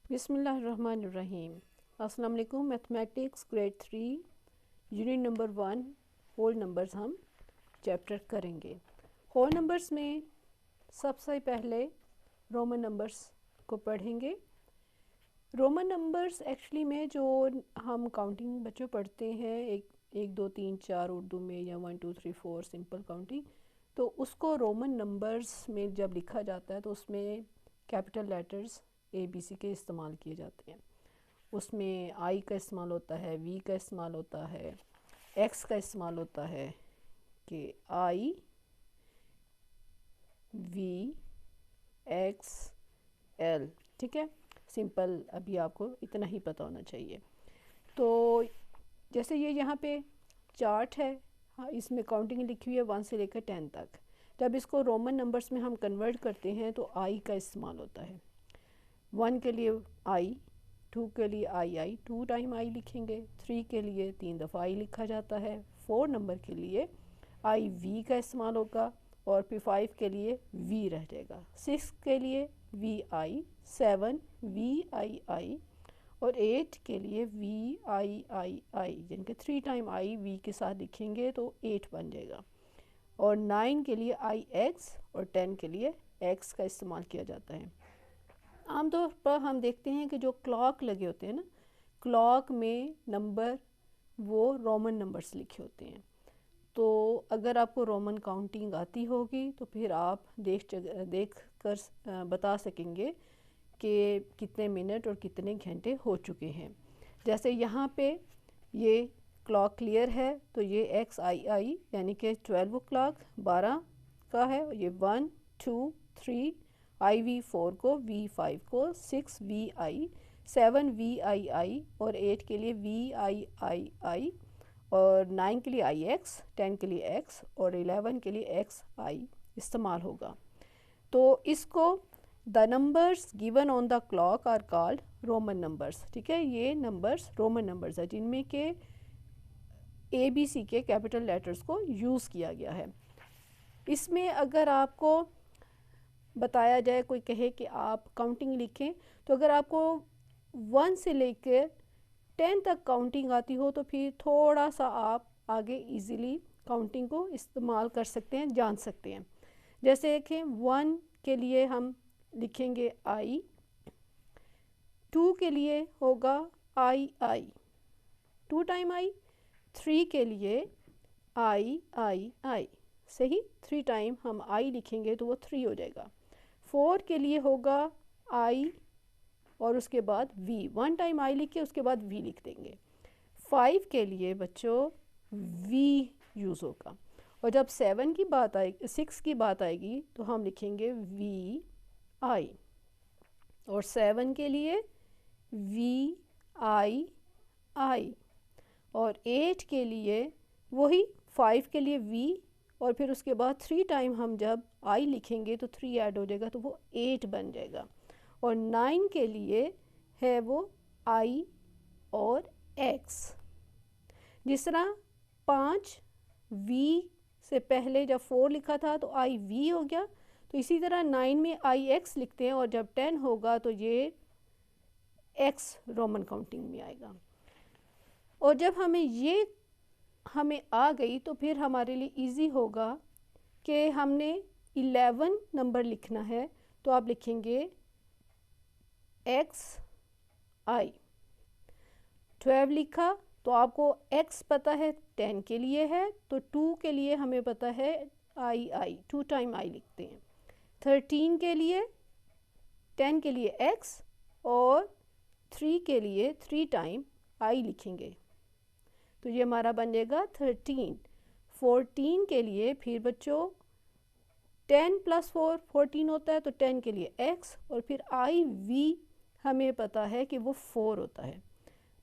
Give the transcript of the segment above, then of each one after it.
बिस्मिल्लाहिर्रहमानिर्रहीम। अस्सलाम वालेकुम। Mathematics grade 3 unit number 1 whole numbers हम चैप्टर करेंगे। होल नंबर्स में सबसे पहले रोमन नंबर्स को पढ़ेंगे। रोमन नंबर्स एक्चुअली में जो हम काउंटिंग बच्चों पढ़ते हैं एक दो तीन चार उर्दू में, या 1 2 3 4 सिंपल काउंटिंग, तो उसको रोमन नंबर्स में जब लिखा जाता है तो उसमें कैपिटल लेटर्स ABC के इस्तेमाल किए जाते हैं। उसमें I का इस्तेमाल होता है, V का इस्तेमाल होता है, X का इस्तेमाल होता है कि I V X L। ठीक है, सिंपल अभी आपको इतना ही पता होना चाहिए। तो जैसे ये यहाँ पे चार्ट है, हाँ, इसमें काउंटिंग लिखी हुई है 1 से लेकर 10 तक। जब इसको रोमन नंबर्स में हम कन्वर्ट करते हैं तो I का इस्तेमाल होता है। 1 के लिए I, 2 के लिए I 2 टाइम I लिखेंगे, 3 के लिए 3 दफ़ा I लिखा जाता है, 4 नंबर के लिए IV का इस्तेमाल होगा, और फिर 5 के लिए V रह जाएगा, 6 के लिए VI, 7 VII, और 8 के लिए VIII, यानी कि 3 टाइम I V के साथ लिखेंगे तो 8 बन जाएगा, और 9 के लिए IX, और 10 के लिए X का इस्तेमाल किया जाता है। आमतौर पर हम देखते हैं कि जो क्लॉक लगे होते हैं ना, क्लॉक में नंबर वो रोमन नंबर्स लिखे होते हैं। तो अगर आपको रोमन काउंटिंग आती होगी तो फिर आप देख कर बता सकेंगे कि कितने मिनट और कितने घंटे हो चुके हैं। जैसे यहाँ पे ये क्लॉक क्लियर है तो ये XII यानी कि 12 o'clock 12 का है, ये 1 2 3 IV 4 को, V5 को, 6 VI, 7 VII, और 8 के लिए VIII, और 9 के लिए IX, 10 के लिए X, और 11 के लिए XI इस्तेमाल होगा। तो इसको the numbers given on the clock are called Roman numbers. ठीक है, ये नंबर्स रोमन नंबर्स है जिनमें के ABC के कैपिटल लेटर्स को यूज़ किया गया है। इसमें अगर आपको बताया जाए, कोई कहे कि आप काउंटिंग लिखें, तो अगर आपको 1 से लेकर 10 तक काउंटिंग आती हो तो फिर थोड़ा सा आप आगे इजीली काउंटिंग को इस्तेमाल कर सकते हैं, जान सकते हैं। जैसे देखें, 1 के लिए हम लिखेंगे I, 2 के लिए होगा II, 2 टाइम I, 3 के लिए II, सही, 3 टाइम हम I लिखेंगे तो वो 3 हो जाएगा। 4 के लिए होगा I और उसके बाद V, 1 टाइम I लिख के उसके बाद V लिख देंगे। 5 के लिए बच्चों V यूज़ होगा, और जब 7 की बात आएगी, 6 की बात आएगी तो हम लिखेंगे VI, और 7 के लिए VII, और 8 के लिए वही 5 के लिए V, और फिर उसके बाद 3 टाइम हम जब I लिखेंगे तो 3 ऐड हो जाएगा तो वो 8 बन जाएगा, और 9 के लिए है वो I और X। जिस तरह 5 V से पहले जब 4 लिखा था तो IV हो गया, तो इसी तरह 9 में IX लिखते हैं, और जब 10 होगा तो ये X रोमन काउंटिंग में आएगा। और जब हमें आ गई तो फिर हमारे लिए इजी होगा कि हमने 11 नंबर लिखना है, तो आप लिखेंगे XI। 12 लिखा तो आपको X पता है 10 के लिए है, तो 2 के लिए हमें पता है II, 2 टाइम I लिखते हैं। 13 के लिए 10 के लिए X, और 3 के लिए 3 टाइम I लिखेंगे, तो ये हमारा बन जाएगा 13। 14 के लिए फिर बच्चों 10 + 4 14 होता है, तो 10 के लिए X, और फिर IV हमें पता है कि वो 4 होता है।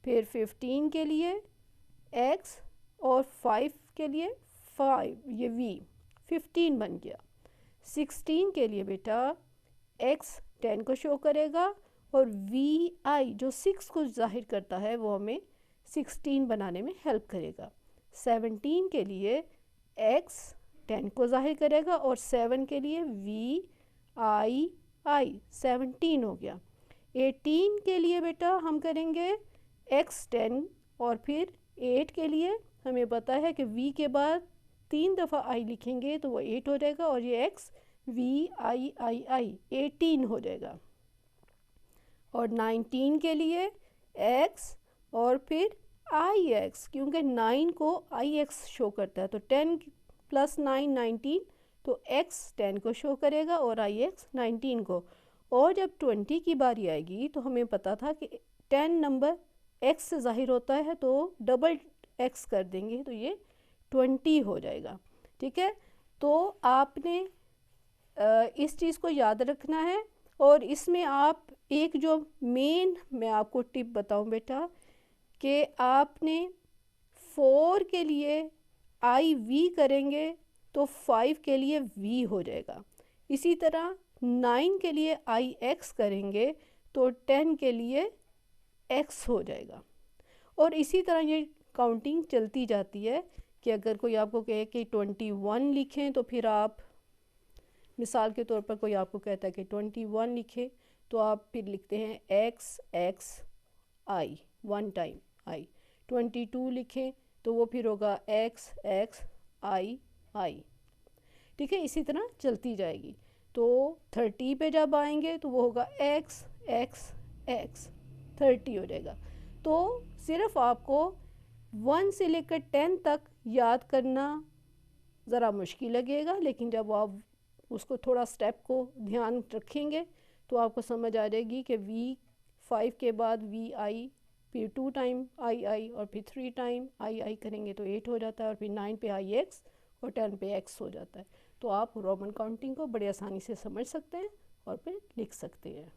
फिर 15 के लिए X, और 5 के लिए 5, ये V, 15 बन गया। 16 के लिए बेटा X 10 को शो करेगा, और VI जो 6 को जाहिर करता है वो हमें 16 बनाने में हेल्प करेगा। 17 के लिए X 10 को जाहिर करेगा, और 7 के लिए VII, 17 हो गया। 18 के लिए बेटा हम करेंगे x 10 और फिर 8 के लिए हमें पता है कि v के बाद 3 दफ़ा i लिखेंगे तो वो 8 हो जाएगा और ये x v 18 हो जाएगा। और 19 के लिए x और फिर ix, क्योंकि 9 को ix शो करता है तो 10 + 9 19, तो x 10 को शो करेगा और ix 19 को। और जब 20 की बारी आएगी तो हमें पता था कि 10 नंबर x से ज़ाहिर होता है तो डबल x कर देंगे तो ये 20 हो जाएगा। ठीक है, तो आपने इस चीज़ को याद रखना है। और इसमें आप एक जो मेन मैं आपको टिप बताऊं बेटा कि आपने 4 के लिए आई वी करेंगे तो 5 के लिए v हो जाएगा। इसी तरह 9 के लिए आई एक्स करेंगे तो 10 के लिए x हो जाएगा। और इसी तरह ये काउंटिंग चलती जाती है कि अगर कोई आपको कहे कि 21 लिखें तो फिर आप मिसाल के तौर पर कोई आपको कहता है कि 21 लिखें तो आप फिर लिखते हैं x x i 1 time i। 22 लिखें तो वो फिर होगा x x i। ठीक है, इसी तरह चलती जाएगी। तो 30 पे जब आएंगे तो वो होगा x x x 30 हो जाएगा। तो सिर्फ आपको 1 से लेकर 10 तक याद करना ज़रा मुश्किल लगेगा, लेकिन जब आप उसको थोड़ा स्टेप को ध्यान रखेंगे तो आपको समझ आ जाएगी कि v5 के बाद vi, फिर 2 टाइम i और फिर 3 टाइम i करेंगे तो 8 हो जाता है और फिर 9 पे ix और 10 पे x हो जाता है। तो आप रोमन काउंटिंग को बड़े आसानी से समझ सकते हैं और फिर लिख सकते हैं।